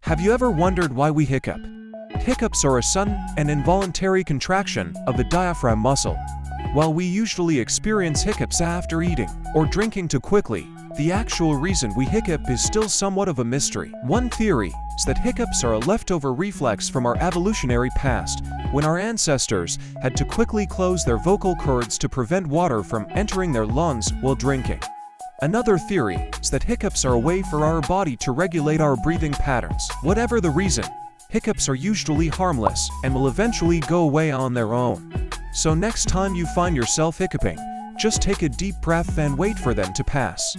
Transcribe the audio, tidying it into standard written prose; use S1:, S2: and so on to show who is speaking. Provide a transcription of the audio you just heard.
S1: Have you ever wondered why we hiccup? Hiccups are a sudden and involuntary contraction of the diaphragm muscle. While we usually experience hiccups after eating or drinking too quickly, the actual reason we hiccup is still somewhat of a mystery. One theory is that hiccups are a leftover reflex from our evolutionary past, when our ancestors had to quickly close their vocal cords to prevent water from entering their lungs while drinking. Another theory is that hiccups are a way for our body to regulate our breathing patterns. Whatever the reason, hiccups are usually harmless and will eventually go away on their own. So next time you find yourself hiccuping, just take a deep breath and wait for them to pass.